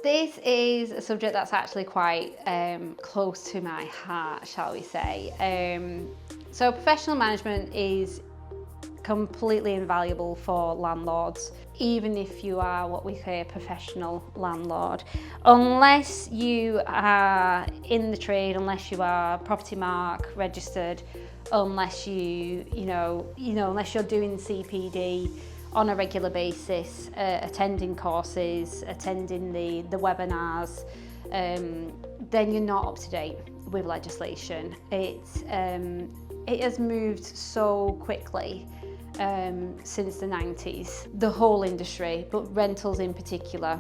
This is a subject that's actually quite close to my heart, shall we say. So professional management is completely invaluable for landlords, even if you are what we say a professional landlord. Unless you are in the trade, unless you are property mark registered, unless unless you're doing CPD on a regular basis, attending courses, attending the webinars, then you're not up to date with legislation. It has moved so quickly since the 90s. The whole industry, but rentals in particular,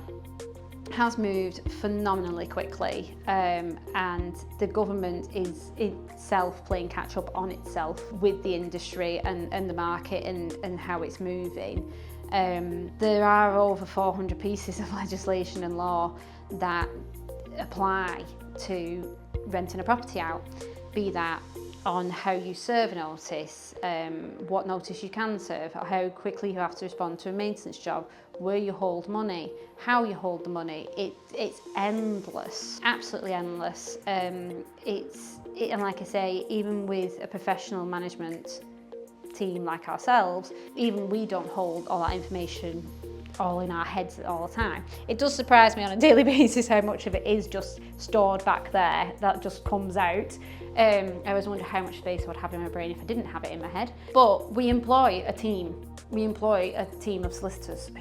has moved phenomenally quickly, and the government is itself playing catch up on itself with the industry and the market and how it's moving. There are over 400 pieces of legislation and law that apply to renting a property out, be that on how you serve a notice, what notice you can serve, how quickly you have to respond to a maintenance job, where you hold money, how you hold the money. It's endless, absolutely endless. And like I say, even with a professional management team like ourselves, even we don't hold all that information all in our heads all the time. It does surprise me on a daily basis how much of it is just stored back there that just comes out. I always wonder how much space I would have in my brain if I didn't have it in my head. But we employ a team. We employ a team of solicitors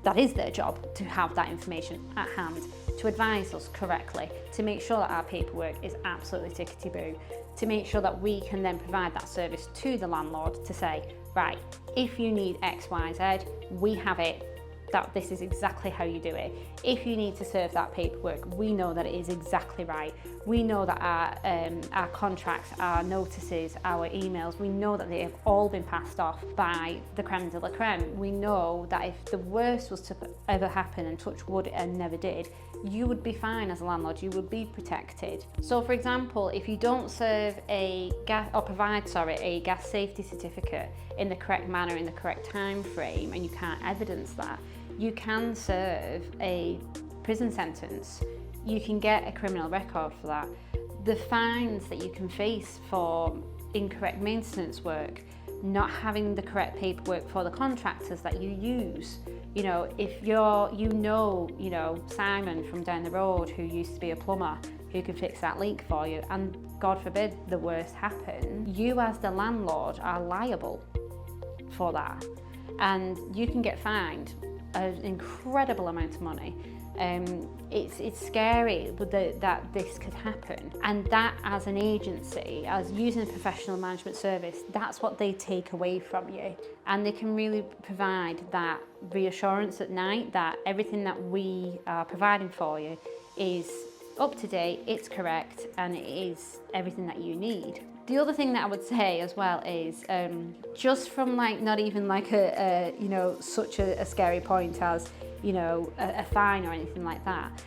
that is their job to have that information at hand, to advise us correctly, to make sure that our paperwork is absolutely tickety-boo, to make sure that we can then provide that service to the landlord to say, right, if you need X, Y, Z, we have it, that this is exactly how you do it. If you need to serve that paperwork, we know that it is exactly right. We know that our contracts, our notices, our emails, we know that they have all been passed off by the creme de la creme. We know that if the worst was to ever happen, and touch wood and never did, you would be fine as a landlord, you would be protected. So for example, if you don't serve provide a gas safety certificate in the correct manner, in the correct time frame, and you can't evidence that, you can serve a prison sentence. You can get a criminal record for that. The fines that you can face for incorrect maintenance work, not having the correct paperwork for the contractors that you use. You know, if Simon from down the road who used to be a plumber who can fix that leak for you, and God forbid the worst happen, you as the landlord are liable for that, and you can get fined an incredible amount of money. It's scary that this could happen, and that as an agency, as using a professional management service, that's what they take away from you, and they can really provide that reassurance at night that everything that we are providing for you is up to date, it's correct, and it is everything that you need. The other thing that I would say as well is just from not even such a scary point as a fine or anything like that.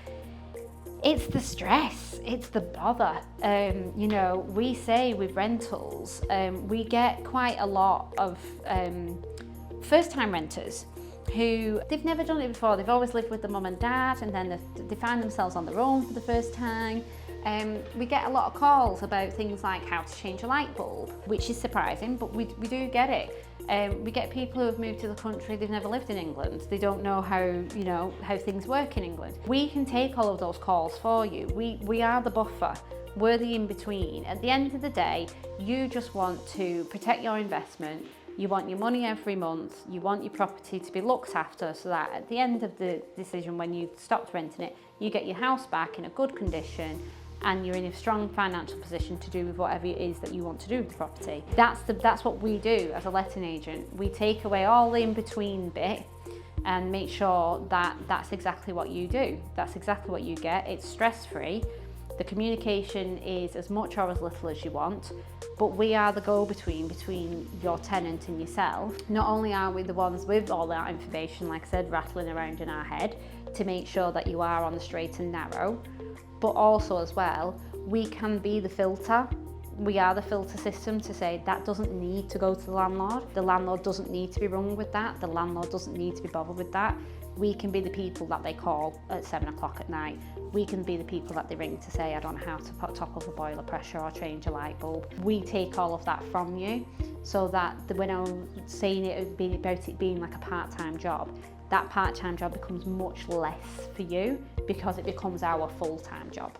It's the stress, it's the bother. We say with rentals, we get quite a lot of first-time renters who they've never done it before. They've always lived with the mum and dad, and then they find themselves on their own for the first time. We get a lot of calls about things like how to change a light bulb, which is surprising, but we do get it. We get people who have moved to the country, they've never lived in England, they don't know how things work in England. We can take all of those calls for you. We are the buffer, we're the in-between. At the end of the day, you just want to protect your investment, you want your money every month, you want your property to be looked after so that at the end of the decision, when you've stopped renting it, you get your house back in a good condition and you're in a strong financial position to do with whatever it is that you want to do with the property. That's what we do as a letting agent. We take away all the in-between bit and make sure that that's exactly what you do. That's exactly what you get. It's stress-free. The communication is as much or as little as you want, but we are the go-between between your tenant and yourself. Not only are we the ones with all that information, like I said, rattling around in our head to make sure that you are on the straight and narrow, but also as well, we can be the filter. We are the filter system to say that doesn't need to go to the landlord. The landlord doesn't need to be rung with that. The landlord doesn't need to be bothered with that. We can be the people that they call at 7 o'clock at night. We can be the people that they ring to say, I don't know how to top up a boiler pressure or change a light bulb. We take all of that from you, so that when I'm saying about it being like a part-time job, that part-time job becomes much less for you because it becomes our full-time job.